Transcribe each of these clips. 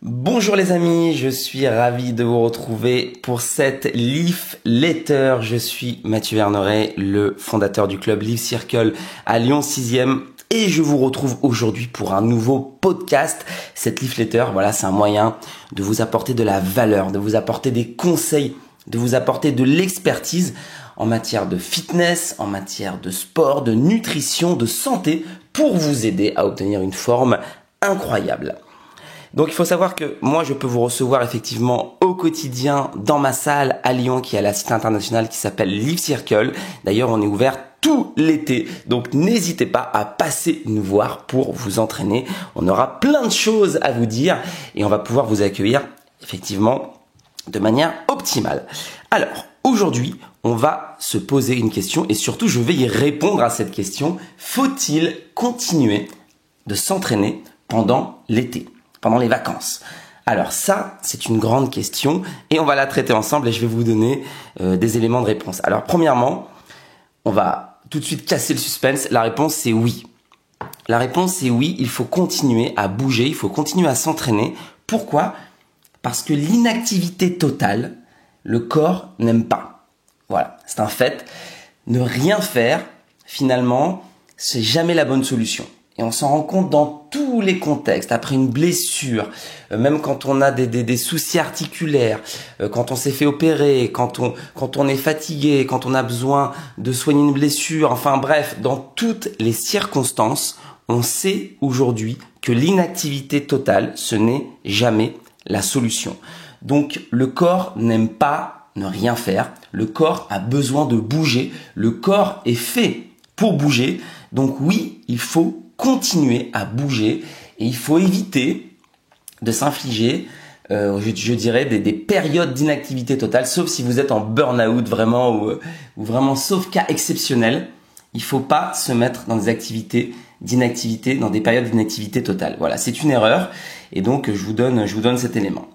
Bonjour les amis, je suis ravi de vous retrouver pour cette Leaf Letter. Je suis Mathieu Verneret, le fondateur du club Leaf Circle à Lyon 6e et je vous retrouve aujourd'hui pour un nouveau podcast. Cette Leaf Letter, voilà, c'est un moyen de vous apporter de la valeur, de vous apporter des conseils, de vous apporter de l'expertise en matière de fitness, en matière de sport, de nutrition, de santé pour vous aider à obtenir une forme incroyable. Donc il faut savoir que moi je peux vous recevoir effectivement au quotidien dans ma salle à Lyon qui a la cité internationale qui s'appelle Leaf Circle. D'ailleurs on est ouvert tout l'été, donc n'hésitez pas à passer nous voir pour vous entraîner. On aura plein de choses à vous dire et on va pouvoir vous accueillir effectivement de manière optimale. Alors aujourd'hui on va se poser une question et surtout je vais y répondre à cette question. Faut-il continuer de s'entraîner pendant l'été ? Pendant les vacances? Alors ça, c'est une grande question et on va la traiter ensemble et je vais vous donner des éléments de réponse. Alors premièrement, on va tout de suite casser le suspense. La réponse c'est oui. La réponse c'est oui, il faut continuer à bouger, il faut continuer à s'entraîner. Pourquoi? Parce que l'inactivité totale, le corps n'aime pas. Voilà, c'est un fait. Ne rien faire, finalement, c'est jamais la bonne solution. Et on s'en rend compte dans tous les contextes, après une blessure, même quand on a des soucis articulaires, quand on s'est fait opérer, quand on est fatigué, quand on a besoin de soigner une blessure, enfin bref, dans toutes les circonstances, on sait aujourd'hui que l'inactivité totale, ce n'est jamais la solution. Donc le corps n'aime pas ne rien faire, le corps a besoin de bouger, le corps est fait pour bouger, donc oui, il faut continuer à bouger et il faut éviter de s'infliger, je dirais, des périodes d'inactivité totale, sauf si vous êtes en burn-out vraiment ou vraiment sauf cas exceptionnel. Il faut pas se mettre dans des activités d'inactivité, dans des périodes d'inactivité totale. Voilà, c'est une erreur et donc je vous donne cet élément.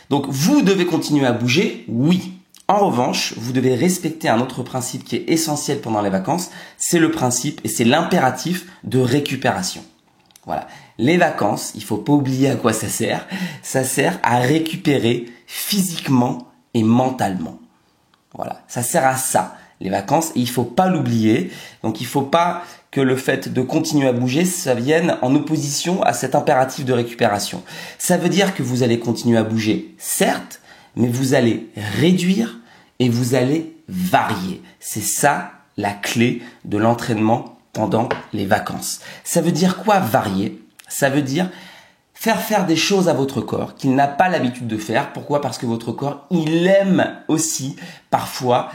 Donc vous devez continuer à bouger, oui. En revanche, vous devez respecter un autre principe qui est essentiel pendant les vacances, c'est le principe et c'est l'impératif de récupération. Voilà. Les vacances, il faut pas oublier à quoi ça sert. Ça sert à récupérer physiquement et mentalement. Voilà. Ça sert à ça, les vacances, et il faut pas l'oublier. Donc il faut pas que le fait de continuer à bouger, ça vienne en opposition à cet impératif de récupération. Ça veut dire que vous allez continuer à bouger, certes, mais vous allez réduire et vous allez varier. C'est ça la clé de l'entraînement pendant les vacances. Ça veut dire quoi varier? Ça veut dire faire des choses à votre corps qu'il n'a pas l'habitude de faire. Pourquoi? Parce que votre corps, il aime aussi parfois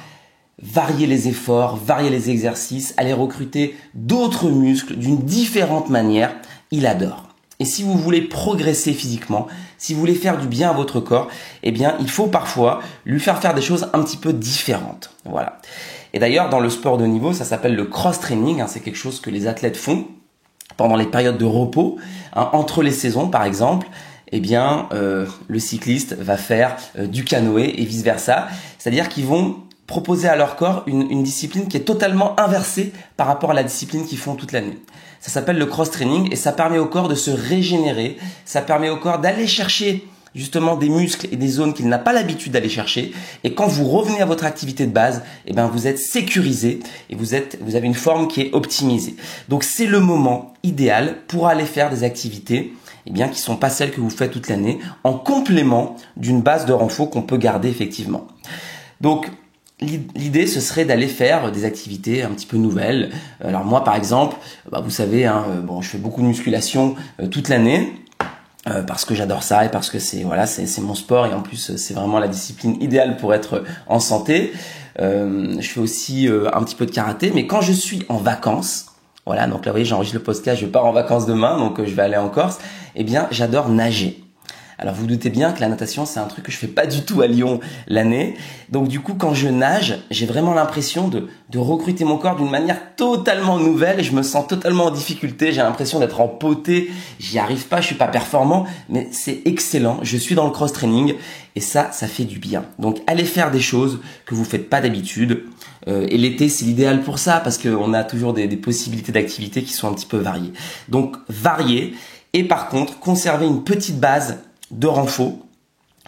varier les efforts, varier les exercices, aller recruter d'autres muscles d'une différente manière. Il adore. Et si vous voulez progresser physiquement, si vous voulez faire du bien à votre corps, eh bien, il faut parfois lui faire des choses un petit peu différentes. Voilà. Et d'ailleurs, dans le sport de haut niveau, ça s'appelle le cross-training. C'est quelque chose que les athlètes font pendant les périodes de repos, entre les saisons, par exemple. Eh bien, le cycliste va faire du canoë et vice-versa. C'est-à-dire qu'ils vont proposer à leur corps une discipline qui est totalement inversée par rapport à la discipline qu'ils font toute l'année. Ça s'appelle le cross-training et ça permet au corps de se régénérer, ça permet au corps d'aller chercher justement des muscles et des zones qu'il n'a pas l'habitude d'aller chercher. Et quand vous revenez à votre activité de base, eh ben vous êtes sécurisé et vous avez une forme qui est optimisée. Donc c'est le moment idéal pour aller faire des activités qui ne sont pas celles que vous faites toute l'année, en complément d'une base de renfort qu'on peut garder effectivement. Donc l'idée, ce serait d'aller faire des activités un petit peu nouvelles. Alors moi, par exemple, vous savez, je fais beaucoup de musculation toute l'année parce que j'adore ça et parce que c'est mon sport et en plus c'est vraiment la discipline idéale pour être en santé. Je fais aussi un petit peu de karaté, mais quand je suis en vacances, voilà, donc là vous voyez, j'enregistre le podcast, je pars en vacances demain, donc je vais aller en Corse. Eh bien, j'adore nager. Alors vous doutez bien que la natation, c'est un truc que je fais pas du tout à Lyon l'année. Donc du coup, quand je nage, j'ai vraiment l'impression de recruter mon corps d'une manière totalement nouvelle. Je me sens totalement en difficulté. J'ai l'impression d'être empoté. J'y arrive pas, je suis pas performant, mais c'est excellent. Je suis dans le cross-training et ça fait du bien. Donc allez faire des choses que vous faites pas d'habitude. Et l'été, c'est l'idéal pour ça parce qu'on a toujours des possibilités d'activités qui sont un petit peu variées. Donc varier et par contre, conserver une petite base de renfort,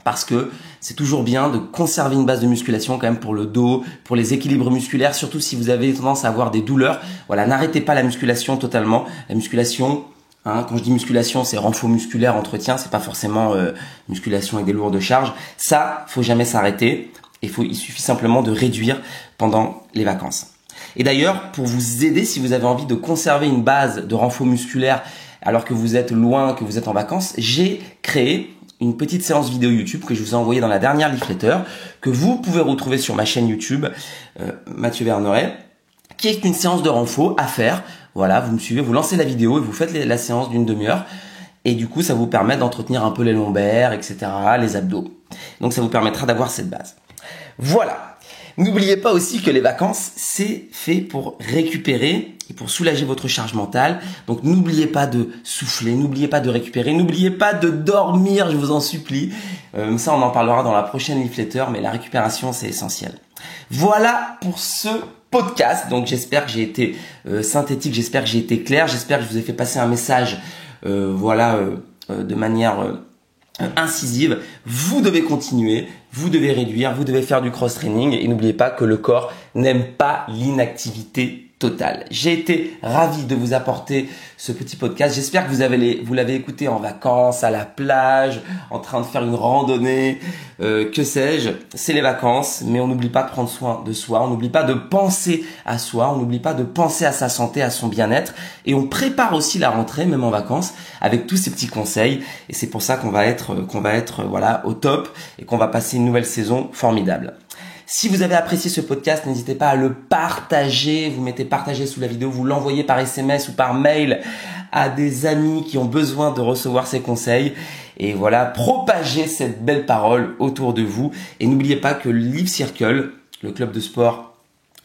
parce que c'est toujours bien de conserver une base de musculation quand même pour le dos, pour les équilibres musculaires, surtout si vous avez tendance à avoir des douleurs. Voilà, n'arrêtez pas la musculation totalement. La musculation, quand je dis musculation, c'est renfort musculaire, entretien, c'est pas forcément musculation avec des lourdes charges. Ça, faut jamais s'arrêter. Il suffit simplement de réduire pendant les vacances. Et d'ailleurs, pour vous aider, si vous avez envie de conserver une base de renfort musculaire alors que vous êtes loin, que vous êtes en vacances, j'ai créé une petite séance vidéo YouTube que je vous ai envoyée dans la dernière newsletter, que vous pouvez retrouver sur ma chaîne YouTube, Mathieu Verneret, qui est une séance de renfort à faire. Voilà, vous me suivez, vous lancez la vidéo et vous faites la séance d'une demi-heure. Et du coup, ça vous permet d'entretenir un peu les lombaires, etc., les abdos. Donc, ça vous permettra d'avoir cette base. Voilà. N'oubliez pas aussi que les vacances, c'est fait pour récupérer et pour soulager votre charge mentale. Donc n'oubliez pas de souffler, n'oubliez pas de récupérer, n'oubliez pas de dormir, je vous en supplie. Ça, on en parlera dans la prochaine newsletter, mais la récupération, c'est essentiel. Voilà pour ce podcast. Donc j'espère que j'ai été synthétique, j'espère que j'ai été clair, j'espère que je vous ai fait passer un message de manière incisive. Vous devez continuer, vous devez réduire, vous devez faire du cross-training et n'oubliez pas que le corps n'aime pas l'inactivité totale. J'ai été ravi de vous apporter ce petit podcast. J'espère que vous l'avez écouté en vacances, à la plage, en train de faire une randonnée, que sais-je. C'est les vacances, mais on n'oublie pas de prendre soin de soi, on n'oublie pas de penser à soi, on n'oublie pas de penser à sa santé, à son bien-être. Et on prépare aussi la rentrée, même en vacances, avec tous ces petits conseils. Et c'est pour ça qu'on va être voilà, au top et qu'on va passer une nouvelle saison formidable. Si vous avez apprécié ce podcast, n'hésitez pas à le partager. Vous mettez partager sous la vidéo, vous l'envoyez par SMS ou par mail à des amis qui ont besoin de recevoir ces conseils. Et voilà, propagez cette belle parole autour de vous. Et n'oubliez pas que Live Circle, le club de sport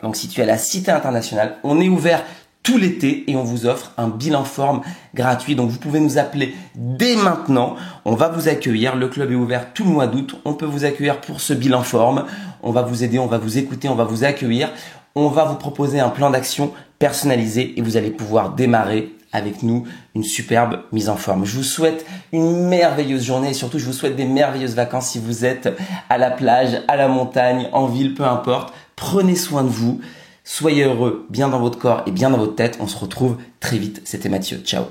donc situé à la Cité Internationale, on est ouvert tout l'été et on vous offre un bilan forme gratuit. Donc vous pouvez nous appeler dès maintenant. On va vous accueillir. Le club est ouvert tout le mois d'août. On peut vous accueillir pour ce bilan forme. On va vous aider, on va vous écouter, on va vous accueillir. On va vous proposer un plan d'action personnalisé et vous allez pouvoir démarrer avec nous une superbe mise en forme. Je vous souhaite une merveilleuse journée et surtout je vous souhaite des merveilleuses vacances si vous êtes à la plage, à la montagne, en ville, peu importe. Prenez soin de vous. Soyez heureux, bien dans votre corps et bien dans votre tête. On se retrouve très vite. C'était Mathieu. Ciao.